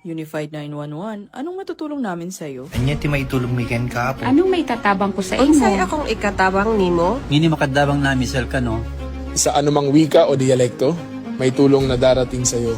Unified 911, anong matutulong namin sa'yo? Anya ti maitulong mi ken kapo. Anong may tatabang ko sa Unsay imo? akong ikatabang nimo? Ngini makadabang nami sel ka no. Sa anumang wika o dialekto, may tulong na darating sa iyo.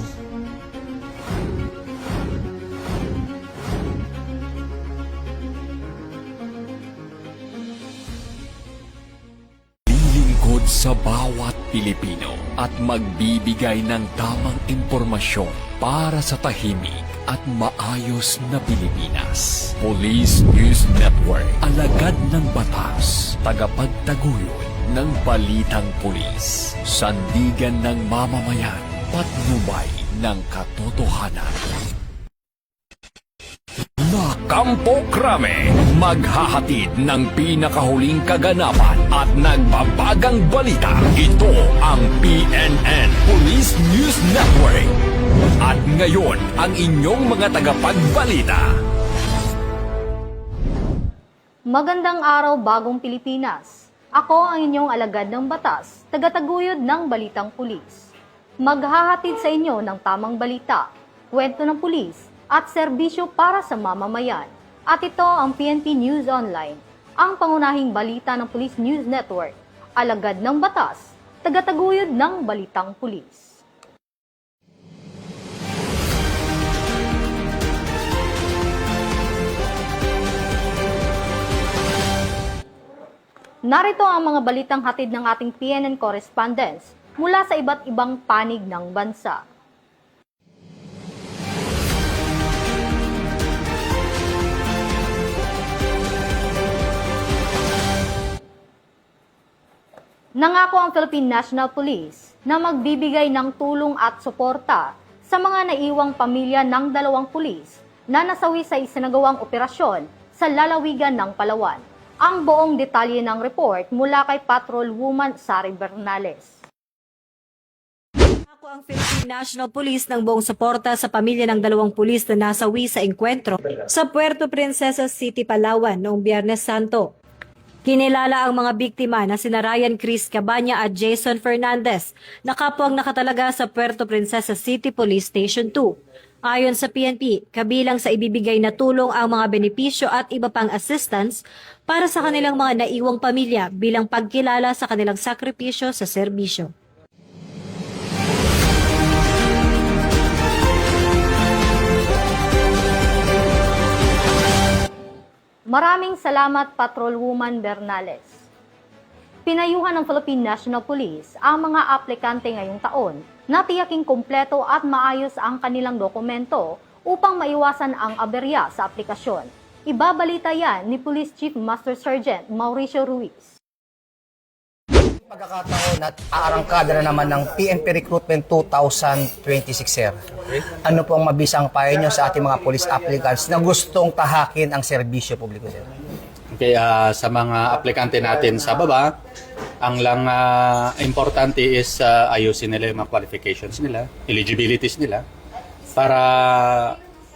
Lilingkod sa bawat Pilipino at magbibigay ng tamang impormasyon para sa tahimik at maayos na Pilipinas. Police News Network, alagad ng batas, tagapagtaguyod ng balitang pulis, sandigan ng mamamayan, patnubay ng katotohanan. Kampo Krame, maghahatid ng pinakahuling kaganapan at nagbabagang balita. Ito ang PNN Police News Network. At ngayon, ang inyong mga tagapagbalita. Magandang araw, bagong Pilipinas. Ako ang inyong alagad ng batas, tagataguyod ng balitang pulis. Maghahatid sa inyo ng tamang balita, kwento ng pulis, at serbisyo para sa mamamayan. At ito ang PNP News Online, ang pangunahing balita ng Police News Network, alagad ng batas, tagataguyod ng balitang pulis. Narito ang mga balitang hatid ng ating PNN correspondents mula sa iba't ibang panig ng bansa. Nangako ang Philippine National Police na magbibigay ng tulong at suporta sa mga naiwang pamilya ng 2 pulis na nasawi sa isinagawang operasyon sa lalawigan ng Palawan. Ang buong detalye ng report mula kay Patrol Woman Sari Bernales. Ako ang Philippine National Police ng buong suporta sa pamilya ng 2 pulis na nasawi sa engkwentro sa Puerto Princesa City, Palawan noong Biyernes Santo. Kinilala ang mga biktima na sina Ryan Chris Cabanya at Jason Fernandez na kapwang nakatalaga sa Puerto Princesa City Police Station 2. Ayon sa PNP, kabilang sa ibibigay na tulong ang mga benepisyo at iba pang assistance para sa kanilang mga naiwang pamilya bilang pagkilala sa kanilang sakripisyo sa serbisyo. Maraming salamat, Patrol Woman Bernales. Pinayuhan ng Philippine National Police ang mga aplikante ngayong taon na tiyaking kumpleto at maayos ang kanilang dokumento upang maiwasan ang aberya sa aplikasyon. Ibabalita yan ni Police Chief Master Sergeant Mauricio Ruiz. Pagkakataon at aarangkada na naman ng PNP Recruitment 2026, sir. Ano po ang mabisang payo nyo sa ating mga police applicants na gustong tahakin ang serbisyo publiko, sir? Okay, sa mga aplikante natin sa baba, ang lang importante is ayusin nila yung mga qualifications nila, eligibilities nila, para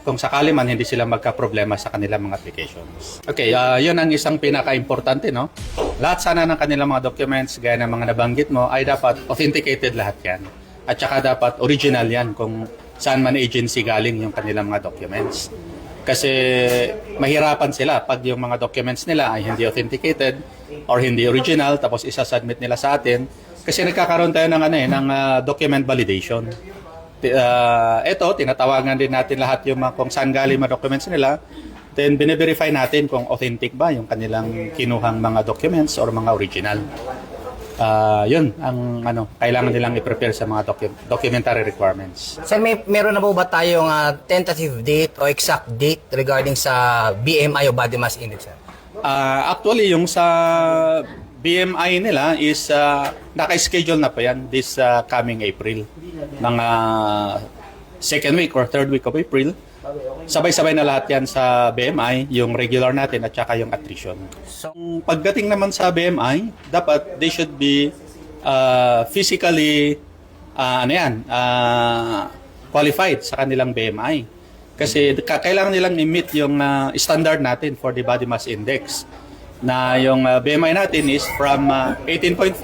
kung sakali man hindi sila magka-problema sa kanilang mga applications. Okay, yun ang isang pinaka-importante, no? Lahat sana ng kanilang mga documents, gaya ng mga nabanggit mo, ay dapat authenticated lahat yan. At saka dapat original yan kung saan man agency galing yung kanilang mga documents. Kasi mahirapan sila pag yung mga documents nila ay hindi authenticated or hindi original, tapos isa-submit nila sa atin. Kasi nagkakaroon tayo ng, ng document validation. Ito, tinatawagan din natin lahat yung kung saan galing mga documents nila. Then, bine-verify natin kung authentic ba yung kanilang kinuhang mga documents or mga original. Yun ang kailangan nilang i-prepare sa mga documentary requirements. Sir, meron na po ba tayong tentative date o exact date regarding sa BMI o Body Mass Index, sir? Actually, yung sa BMI nila is naka-schedule na po yan this coming April. Mga second week or third week of April. Sabay-sabay na lahat yan sa BMI, yung regular natin at saka yung attrition. So, pagdating naman sa BMI, dapat they should be physically qualified sa kanilang BMI. Kasi kailangan nilang i-meet yung standard natin for the body mass index. Na yung BMI natin is from 18.5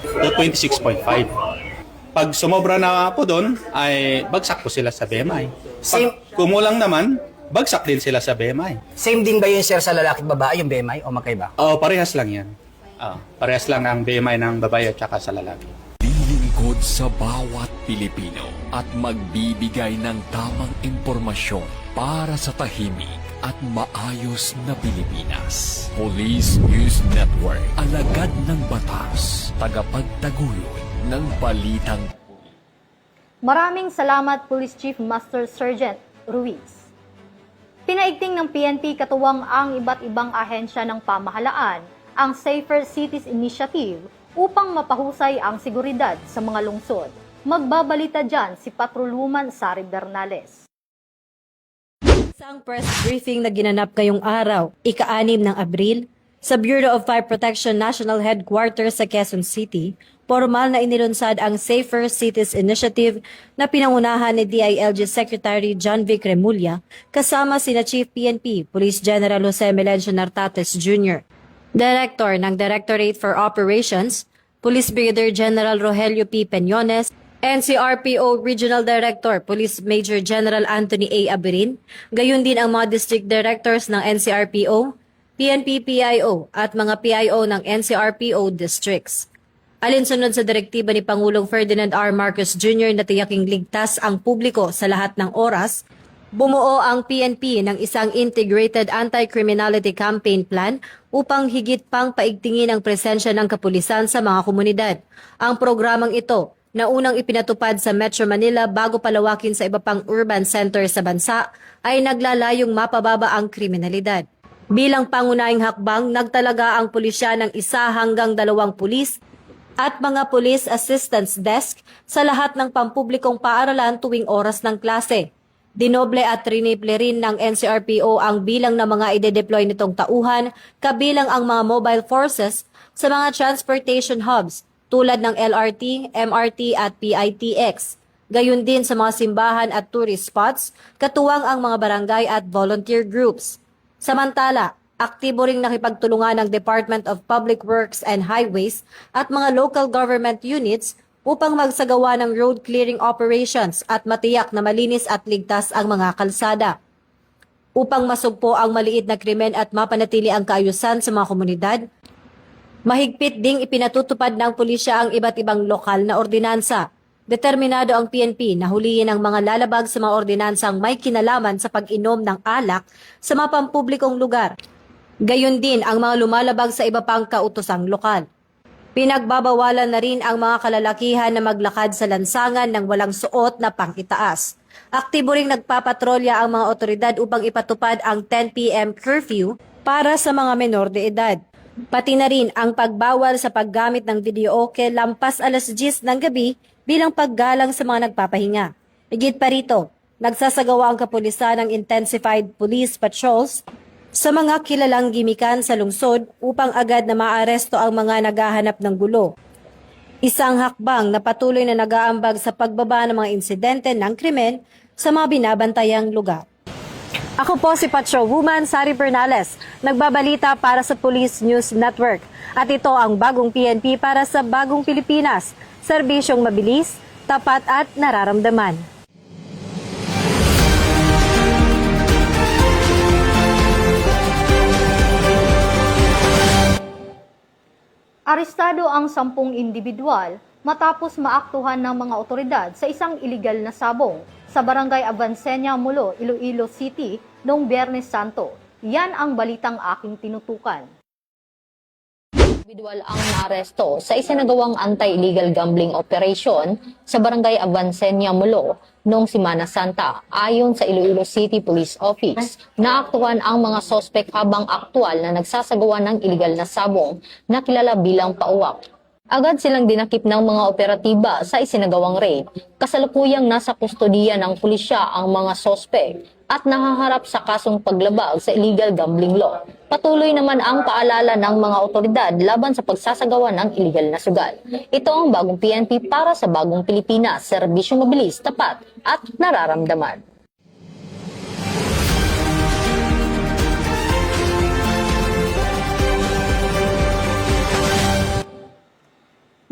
to 26.5. Pag sumobra na po doon, ay bagsak po sila sa BMI. Same- Pag kumulang naman, bagsak din sila sa BMI. Same din ba yun, sir, sa lalaki at babae, yung BMI, o magkaiba? Oo, parehas lang yan. Parehas lang ang BMI ng babae at saka sa lalaki. Lilingkod sa bawat Pilipino at magbibigay ng tamang impormasyon para sa tahimik at maayos na Pilipinas. Police News Network, alagad ng batas, tagapagtaguyod ng balitang Maraming salamat Police Chief Master Sergeant Ruiz. Pinaigting ng PNP katuwang ang iba't ibang ahensya ng pamahalaan ang Safer Cities Initiative upang mapahusay ang seguridad sa mga lungsod. Magbabalita dyan si Patrolwoman Sari Bernales. Isang press briefing na ginanap ngayong araw, ika-6 ng Abril, sa Bureau of Fire Protection National Headquarters sa Quezon City, formal na inilunsad ang Safer Cities Initiative na pinangunahan ni DILG Secretary John Vic Remulla kasama sina Chief PNP, Police General Jose Melencio Nartates Jr., Director ng Directorate for Operations, Police Brigadier General Rogelio P. Peñones, NCRPO Regional Director, Police Major General Anthony A. Aberin, gayon din ang mga District Directors ng NCRPO, PNP PIO at mga PIO ng NCRPO districts. Alinsunod sa direktiba ni Pangulong Ferdinand R. Marcos Jr. na tiyaking ligtas ang publiko sa lahat ng oras, bumuo ang PNP ng isang Integrated Anti-Criminality Campaign Plan upang higit pang paigtingin ang presensya ng kapulisan sa mga komunidad. Ang programang ito, na unang ipinatupad sa Metro Manila bago palawakin sa iba pang urban center sa bansa, ay naglalayong mapababa ang kriminalidad. Bilang pangunahing hakbang, nagtalaga ang pulisya ng 1 hanggang 2 pulis at mga police assistance desk sa lahat ng pampublikong paaralan tuwing oras ng klase. Dinoble at triniple rin ng NCRPO ang bilang ng mga ide-deploy nitong tauhan, kabilang ang mga mobile forces sa mga transportation hubs tulad ng LRT, MRT at PITX. Gayon din sa mga simbahan at tourist spots, katuwang ang mga barangay at volunteer groups. Samantala, aktibo ring nakipagtulungan ng Department of Public Works and Highways at mga local government units upang magsagawa ng road clearing operations at matiyak na malinis at ligtas ang mga kalsada. Upang masugpo ang maliit na krimen at mapanatili ang kaayusan sa mga komunidad, mahigpit ding ipinatutupad ng pulisya ang iba't ibang lokal na ordinansa. Determinado ang PNP na huliin ang mga lalabag sa mga ordinansang may kinalaman sa pag-inom ng alak sa mga pampublikong lugar. Gayon din ang mga lumalabag sa iba pang kautosang lokal. Pinagbabawalan na rin ang mga kalalakihan na maglakad sa lansangan ng walang suot na pangitaas. Aktibo ring nagpapatrolya ang mga otoridad upang ipatupad ang 10 p.m. curfew para sa mga menor de edad. Pati na rin ang pagbawal sa paggamit ng videoke lampas alas 10 ng gabi bilang paggalang sa mga nagpapahinga. Higit pa rito, nagsasagawa ang kapulisan ng intensified police patrols sa mga kilalang gimikan sa lungsod upang agad na maaresto ang mga naghahanap ng gulo. Isang hakbang na patuloy na nag-aambag sa pagbaba ng mga insidente ng krimen sa mga binabantayang lugar. Ako po si Patrolwoman Sari Bernales, nagbabalita para sa Police News Network. At ito ang bagong PNP para sa bagong Pilipinas. Serbisyong mabilis, tapat at nararamdaman. Arestado ang 10 individual matapos maaktuhan ng mga otoridad sa isang iligal na sabong sa Barangay Avancenia, Mulo, Iloilo City noong Biyernes Santo. Yan ang balitang aking tinutukan. Individual ang naaresto sa isinagawang anti-illegal gambling operation sa Barangay Avancenia, Mulo noong Semana Santa. Ayon sa Iloilo City Police Office, naaktuhan ang mga sospek habang aktual na nagsasagawa ng illegal na sabong na kilala bilang pauwak. Agad silang dinakip ng mga operatiba sa isinagawang raid. Kasalukuyang nasa kustodiya ng pulisya ang mga sospek at nahaharap sa kasong paglabag sa illegal gambling law. Patuloy naman ang paalala ng mga otoridad laban sa pagsasagawa ng illegal na sugal. Ito ang bagong PNP para sa bagong Pilipinas, serbisyong mabilis, tapat at nararamdaman.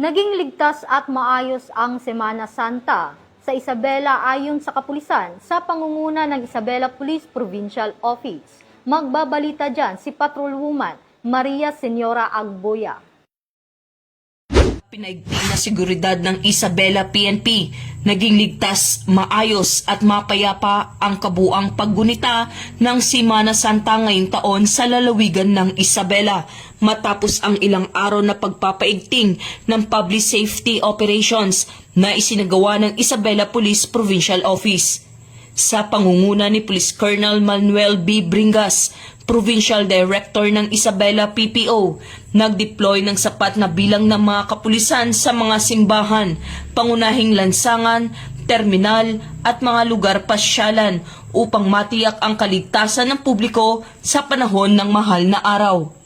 Naging ligtas at maayos ang Semana Santa sa Isabela ayon sa kapulisan sa pangunguna ng Isabela Police Provincial Office. Magbabalita dyan si Patrolwoman Maria Senyora Agboya. Pinaigting na seguridad ng Isabela PNP, naging ligtas, maayos at mapayapa ang kabuang paggunita ng Semana Santa ngayong taon sa lalawigan ng Isabela matapos ang ilang araw na pagpapaigting ng public safety operations na isinagawa ng Isabela Police Provincial Office. Sa pangunguna ni Police Colonel Manuel B. Bringas, Provincial Director ng Isabela PPO, nag-deploy ng sapat na bilang ng mga kapulisan sa mga simbahan, pangunahing lansangan, terminal at mga lugar pasyalan upang matiyak ang kaligtasan ng publiko sa panahon ng mahal na araw.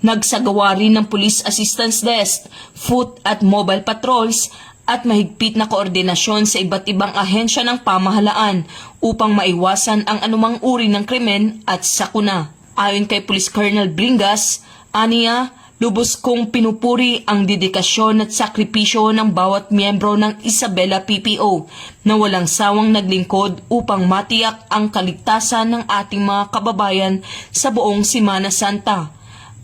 Nagsagawa rin ng Police Assistance Desk, foot at mobile patrols at mahigpit na koordinasyon sa iba't ibang ahensya ng pamahalaan upang maiwasan ang anumang uri ng krimen at sakuna. Ayon kay Police Colonel Bringas, aniya, lubos kong pinupuri ang dedikasyon at sakripisyo ng bawat miyembro ng Isabela PPO na walang sawang naglingkod upang matiyak ang kaligtasan ng ating mga kababayan sa buong Semana Santa.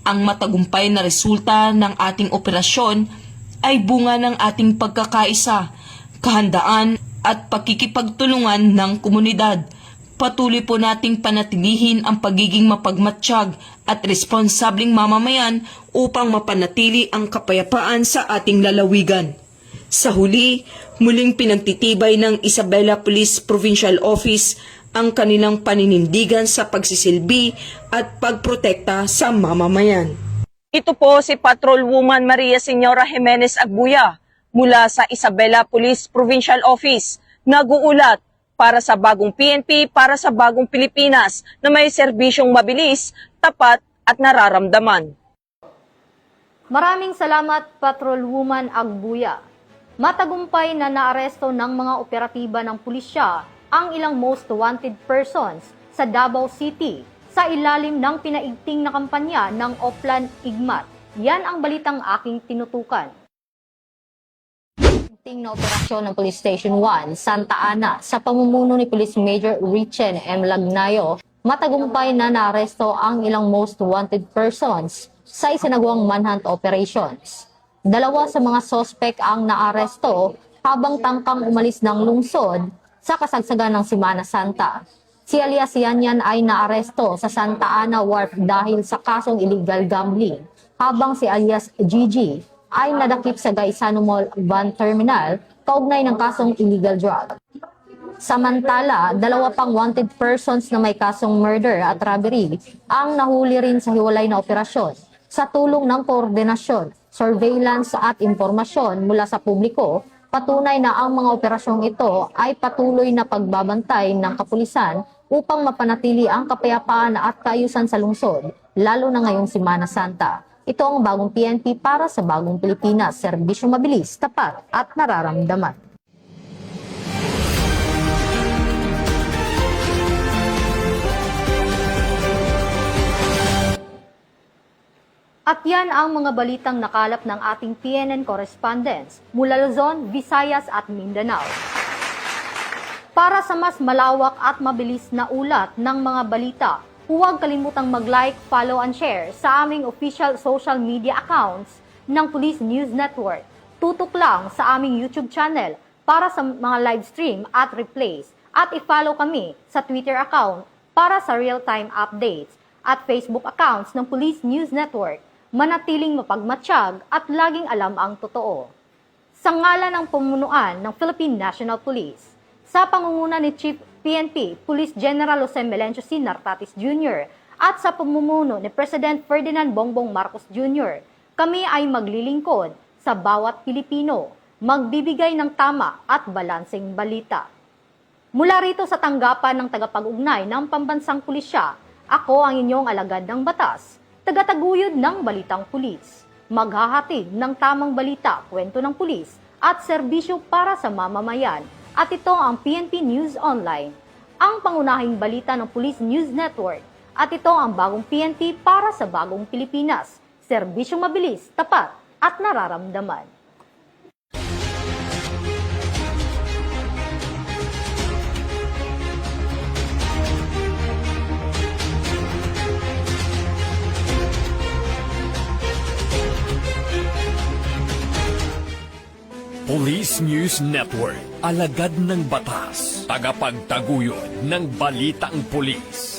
Ang matagumpay na resulta ng ating operasyon ay bunga ng ating pagkakaisa, kahandaan at pakikipagtulungan ng komunidad. Patuloy po nating panatilihin ang pagiging mapagmatsyag at responsableng mamamayan upang mapanatili ang kapayapaan sa ating lalawigan. Sa huli, muling pinagtitibay ng Isabela Police Provincial Office ang kanilang paninindigan sa pagsisilbi at pagprotekta sa mamamayan. Ito po si Patrolwoman Maria Senyora Jimenez Agbuya mula sa Isabela Police Provincial Office. Nag-uulat para sa bagong PNP, para sa bagong Pilipinas na may serbisyong mabilis, tapat at nararamdaman. Maraming salamat, Patrolwoman Agbuya. Matagumpay na naaresto ng mga operatiba ng pulisya ang ilang most wanted persons sa Davao City sa ilalim ng pinaigting na kampanya ng Oplan Igmat. Yan ang balitang aking tinutukan. Pinaigting na operasyon ng Police Station 1, Santa Ana, sa pamumuno ni Police Major Richen M. Lagnayo, matagumpay na naaresto ang ilang most wanted persons sa isinagawang manhunt operations. Dalawa sa mga sospek ang naaresto habang tangkang umalis ng lungsod sa kasagsagan ng Semana Santa. Si alias Yanyan ay naaresto sa Santa Ana Wharf dahil sa kasong illegal gambling, habang si alias Gigi ay nadakip sa Gaisano Mall Van Terminal kaugnay ng kasong illegal drug. Samantala, dalawa pang wanted persons na may kasong murder at robbery ang nahuli rin sa hiwalay na operasyon sa tulong ng koordinasyon, surveillance at impormasyon mula sa publiko. Patunay na ang mga operasyong ito ay patuloy na pagbabantay ng kapulisan upang mapanatili ang kapayapaan at kaayusan sa lungsod, lalo na ngayong Semana Santa. Ito ang bagong PNP para sa bagong Pilipinas, serbisyo mabilis, tapat at nararamdaman. At yan ang mga balitang nakalap ng ating PNN correspondents mula Luzon, Visayas at Mindanao. Para sa mas malawak at mabilis na ulat ng mga balita, huwag kalimutang mag-like, follow and share sa aming official social media accounts ng Police News Network. Tutok lang sa aming YouTube channel para sa mga live stream at replays at i-follow kami sa Twitter account para sa real-time updates at Facebook accounts ng Police News Network. Manatiling mapagmatsyag at laging alam ang totoo. Sa ngalan ng pamunuan ng Philippine National Police, sa pangunguna ni Chief PNP Police General Jose Melencio C. Nartatis Jr. at sa pamumuno ni President Ferdinand Bongbong Marcos Jr., kami ay maglilingkod sa bawat Pilipino, magbibigay ng tama at balanseng balita. Mula rito sa tanggapan ng tagapag-ugnay ng Pambansang Pulisya, ako ang inyong alagad ng batas, tagataguyod ng Balitang Pulis, maghahatid ng tamang balita, kwento ng pulis at serbisyo para sa mamamayan. At ito ang PNP News Online, ang pangunahing balita ng Police News Network. At ito ang bagong PNP para sa bagong Pilipinas, serbisyong mabilis, tapat at nararamdaman. Police News Network, alagad ng batas, tagapagtaguyod ng balitang pulis.